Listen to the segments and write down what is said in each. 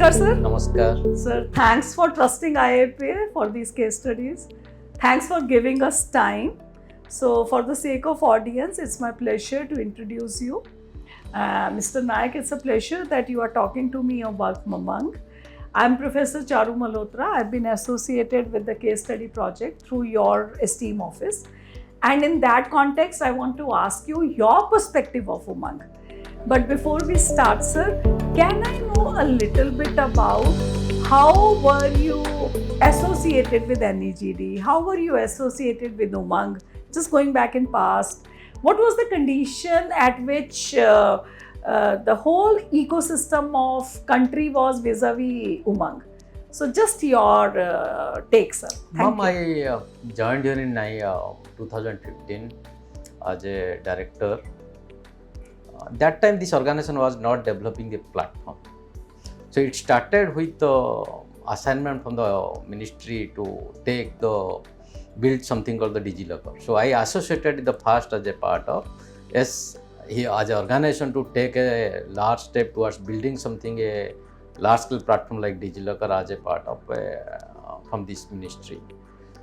Namaskar, sir. Namaskar. Sir, thanks for trusting IIPA for these case studies. Thanks for giving us time. So, for the sake of audience, it's my pleasure to introduce you. Mr. Nayak, it's a pleasure that you are talking to me about Umang. I'm Professor Charu Malhotra. I've been associated with the case study project through your esteemed office. And in that context, I want to ask you your perspective of Umang. But before we start, sir, can I know a little bit about how were you associated with NeGD? How were you associated with Umang? Just going back in past, what was the condition at which the whole ecosystem of country was vis-a-vis Umang? So just your take, sir. Ma'am, I joined here in 2015 as a director. That time this organization was not developing a platform. So it started with the assignment from the ministry to build something called the DigiLocker. So I associated the first as a part of, as an organization to take a large step towards building something, a large scale platform like DigiLocker as a part of from this ministry.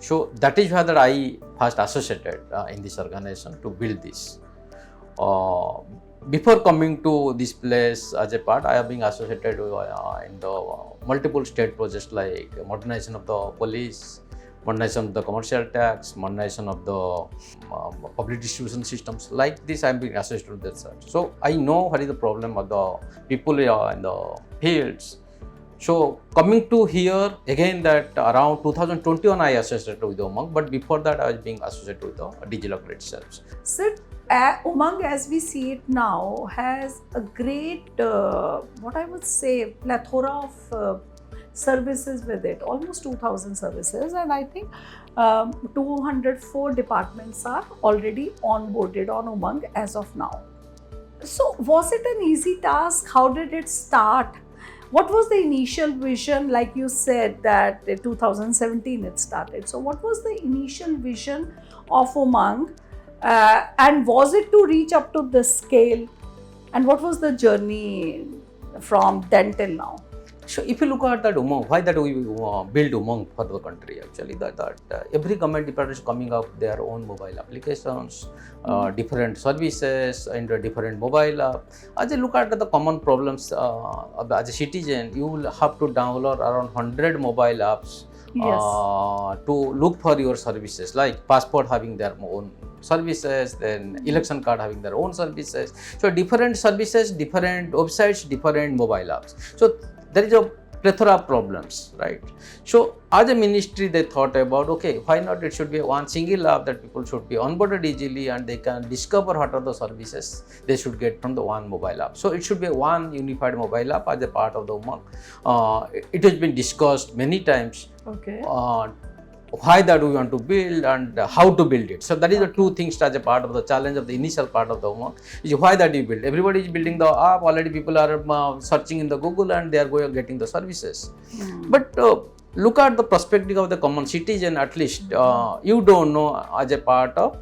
So that is why that I first associated in this organization to build this. Before coming to this place as a part, I have been associated in the multiple state projects like modernization of the police, modernization of the commercial tax, modernization of the public distribution systems. Like this, I have been associated with that. So I know what is the problem of the people in the fields. So coming to here, again that around 2021 I associated with Umang, but before that I was being associated with the DigiLocker itself. Sir, Umang as we see it now has a great, what I would say, plethora of services with it, almost 2,000 services, and I think 204 departments are already onboarded on Umang as of now. So was it an easy task? How did it start? What was the initial vision? Like you said that in 2017 it started. So what was the initial vision of Umang? And was it to reach up to this scale? And what was the journey from then till now? So if you look at that Umang, why that we build Umang for the country actually, that every government department is coming up with their own mobile applications, different services and different mobile app. As you look at the common problems as a citizen, you will have to download around 100 mobile apps. Yes. To look for your services, like passport having their own services, then election card having their own services. So different services, different websites, different mobile apps. So there is a plethora of problems, right? So as a ministry, they thought about, okay, why not it should be one single app that people should be onboarded easily and they can discover what are the services they should get from the one mobile app. So it should be one unified mobile app as a part of the Umang. It has been discussed many times. Okay. Why that we want to build and how to build it. So that is the two things as a part of the challenge of the initial part of the Umang, is why that you build. Everybody is building the app, already people are searching in the Google and they are going getting the services. But look at the perspective of the common citizen, at least you don't know as a part of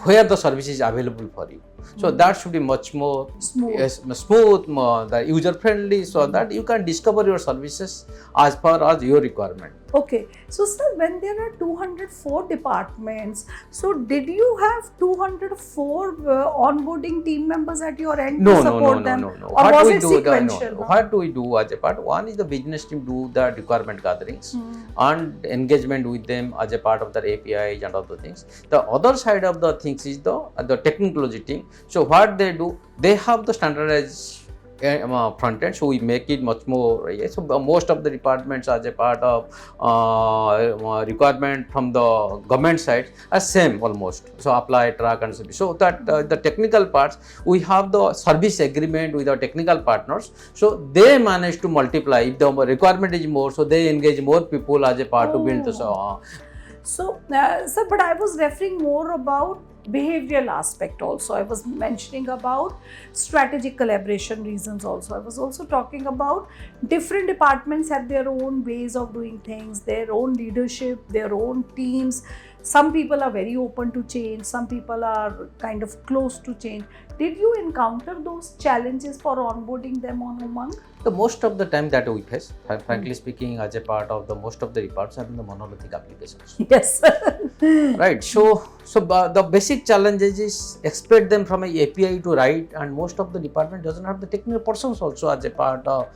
where the service is available for you. So that should be much more smooth, the user friendly, so that you can discover your services as per as your requirement. Okay, so sir, when there are 204 departments, so did you have 204 onboarding team members at your end to support them? No. Or What was we it do, sequential? What do we do as a part? One is the business team do the requirement gatherings and engagement with them as a part of their APIs and other things. The other side of the things is the technology team. So what they do, they have the standardized front end, so we make it much more. So most of the departments as a part of requirement from the government side are same almost. So apply, track and service. So that the technical parts, we have the service agreement with our technical partners. So they manage to multiply. If the requirement is more, so they engage more people as a part to build the. So, sir, but I was referring more about behavioral aspect also. I was mentioning about strategic collaboration reasons also. I was also talking about different departments have their own ways of doing things, their own leadership, their own teams. Some people are very open to change, some people are kind of close to change. Did you encounter those challenges for onboarding them on Umang? The most of the time that we face, frankly speaking, as a part of the most of the departments have been the monolithic applications. Yes. Right. So the basic challenges is expect them from a API to write, and most of the department doesn't have the technical persons also as a part of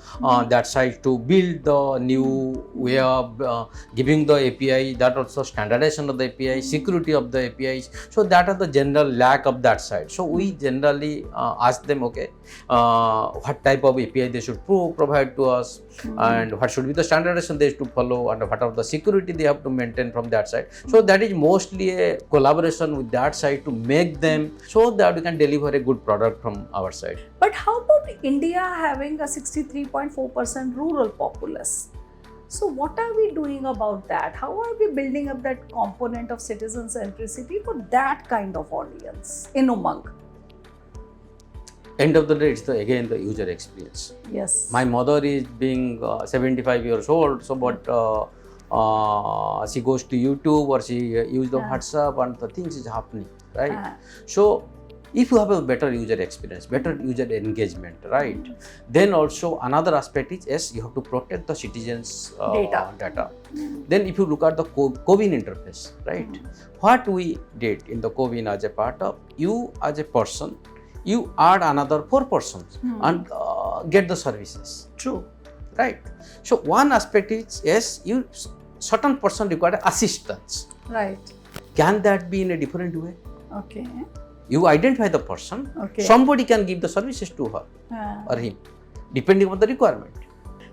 that side to build the new way of giving the API, that also standardization of the API, security of the APIs. So that are the general lack of that side. So we generally ask them, okay, what type of API they should provide to us, and what should be the standardization they should follow, and what are the security they have to maintain from that side. So that is mostly a collaboration with that side to make them so that we can deliver a good product from our side. But how about India having a 63.4% rural populace? So what are we doing about that? How are we building up that component of citizen centricity for that kind of audience in Umang? End of the day, it's again the user experience. Yes. My mother is being 75 years old, so but she goes to YouTube or she uses the WhatsApp and the things is happening, right? So if you have a better user experience, better user engagement, right, then also another aspect is, yes, you have to protect the citizens' data. Then if you look at the CoWIN interface, right, what we did in the CoWIN as a part of, you as a person, you add another 4 persons and get the services. True. Right. So one aspect is, yes, you certain person require assistance. Right. Can that be in a different way? Okay. You identify the person, somebody can give the services to her or him, depending on the requirement.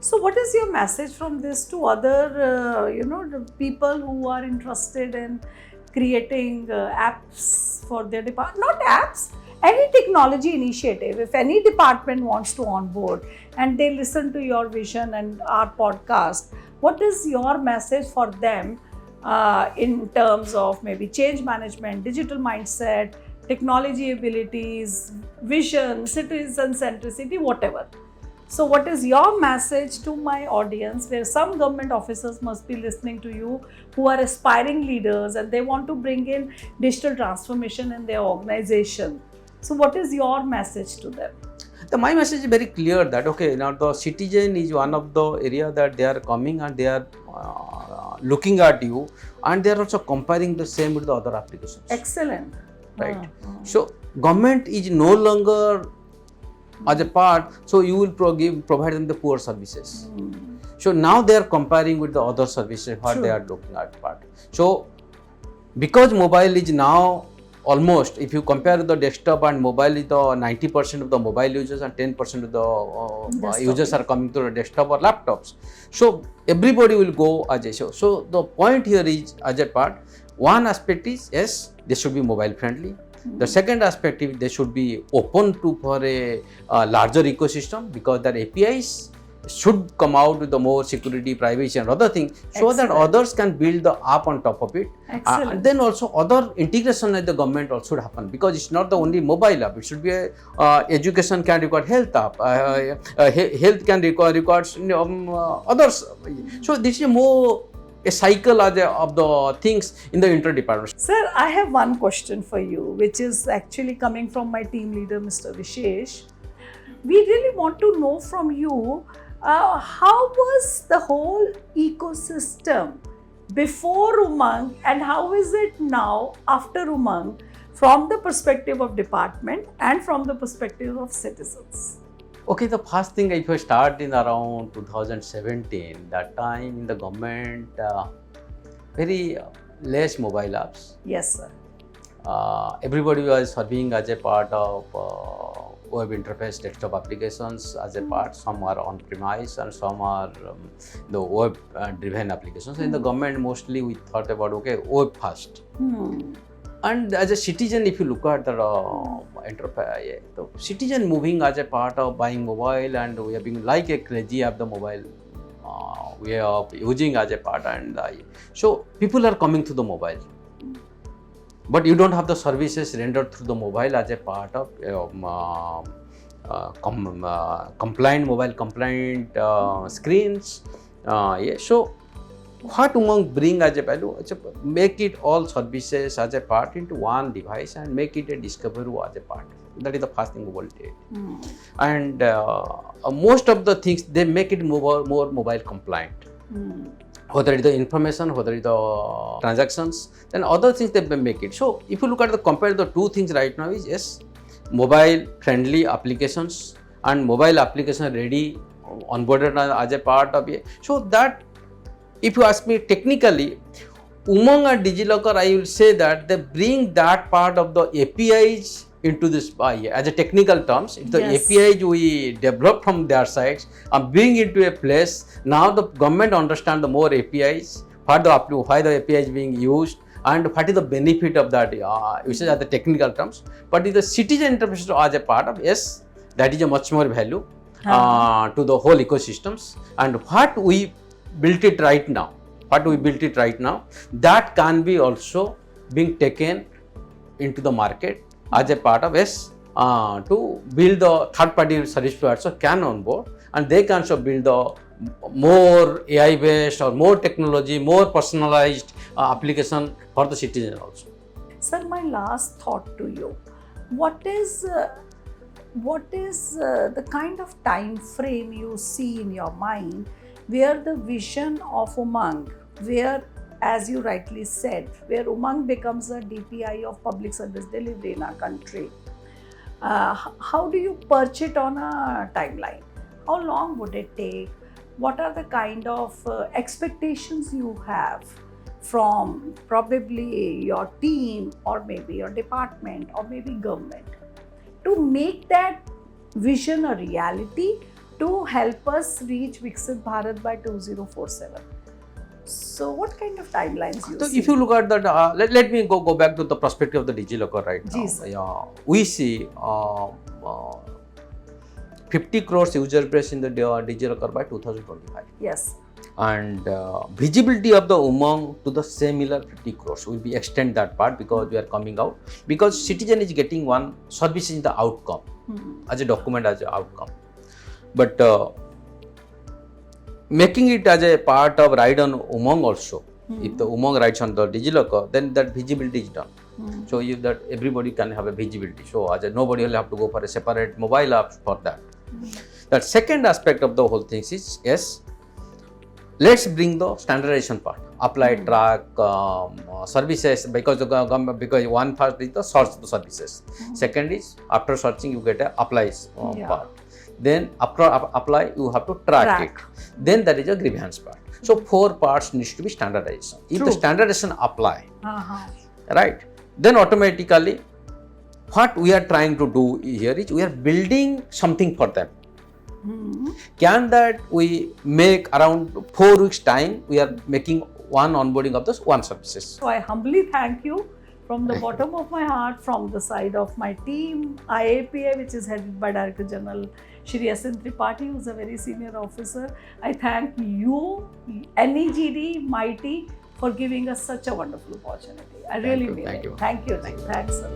So what is your message from this to other, the people who are interested in creating apps for their department? Not apps, any technology initiative. If any department wants to onboard and they listen to your vision and our podcast, what is your message for them in terms of maybe change management, digital mindset, technology abilities, vision, citizen centricity, whatever? So what is your message to my audience, where some government officers must be listening to you who are aspiring leaders and they want to bring in digital transformation in their organization? So what is your message to them? My message is very clear that, okay, now the citizen is one of the area that they are coming and they are looking at you, and they are also comparing the same with the other applications. Excellent. Right. So government is no longer as a part, so you will provide them the poor services. So now they are comparing with the other services what they are looking at part. So because mobile is now almost, if you compare the desktop and mobile, is the 90% of the mobile users and 10% of the users are coming to the desktop or laptops. So everybody will go as a show. So the point here is, as a part, one aspect is, yes, they should be mobile friendly. The second aspect is they should be open for a larger ecosystem, because their APIs should come out with the more security, privacy and other things, so that others can build the app on top of it. And then also other integration at the government also should happen, because it's not the only mobile app. It should be a education can require health app, health can require others. So this is more a cycle of the things in the inter-department. Sir, I have one question for you, which is actually coming from my team leader, Mr. Vishesh. We really want to know from you, how was the whole ecosystem before Umang and how is it now after Umang, from the perspective of department and from the perspective of citizens? Okay, the first thing, if I start in around 2017, that time in the government, very less mobile apps. Yes, sir. Everybody was serving as a part of web interface desktop applications as a part. Some are on-premise and some are the web-driven applications. In the government, mostly we thought about, okay, web first. And as a citizen, if you look at the enterprise, the citizen moving as a part of buying mobile, and we have been like a crazy of the mobile way of using as a part, and so people are coming to the mobile. But you don't have the services rendered through the mobile as a part of compliant mobile compliant screens. So what Umang bring as a value, make it all services as a part into one device and make it a discovery as a part. That is the first thing we will do. And most of the things, they make it more mobile compliant. Whether it's the information, whether it's the transactions, then other things they make it. So if you look at the compare the two things right now is yes, mobile friendly applications and mobile application ready onboarded as a part of it. So that, if you ask me technically, Umang and DigiLocker, I will say that they bring that part of the APIs into this as a technical terms. If the APIs we develop from their sides and bring it to a place, now the government understand the more APIs, why the API is being used and what is the benefit of that usage as the technical terms. But if the citizen interface as a part of, yes, that is a much more value to the whole ecosystems. And what we built it right now, that can be also being taken into the market as a part of to build the third party service providers so can onboard, and they can also build the more AI based or more technology, more personalized application for the citizen also. Sir, my last thought to you, what is the kind of time frame you see in your mind where the vision of Umang, where, as you rightly said, where Umang becomes a DPI of public service delivery in our country, how do you perch it on a timeline? How long would it take? What are the kind of expectations you have from probably your team or maybe your department or maybe government to make that vision a reality to help us reach Viksit Bharat by 2047? So what kind of timelines you so see? If you look at that, let me go back to the perspective of the DigiLocker right now. We see 50 crores user base in the DigiLocker by 2025. Yes. And visibility of the Umang to the similar 50 crores. We will extend that part because we are coming out. Because citizen is getting one service in the outcome, as a document as an outcome. But making it as a part of ride on Umang also. If the Umang rides on the DigiLocker, then that visibility is done. So that everybody can have a visibility. So nobody will have to go for a separate mobile app for that. That second aspect of the whole thing is, yes, let's bring the standardization part. Apply, track, services, because one part is the search the services. Second is after searching you get a apply part. Then after apply you have to track it. Then there is a grievance part. So 4 parts needs to be standardized. If the standardization apply, right, then automatically what we are trying to do here is we are building something for them. Can that we make around 4 weeks time, we are making one onboarding of those one services. So I humbly thank you from the bottom of my heart, from the side of my team, IIPA, which is headed by Director General Shri S.N. Tripathi, who is a very senior officer. I thank you, NeGD, Mighty, for giving us such a wonderful opportunity. I really mean it. Thank you. Thanks, sir.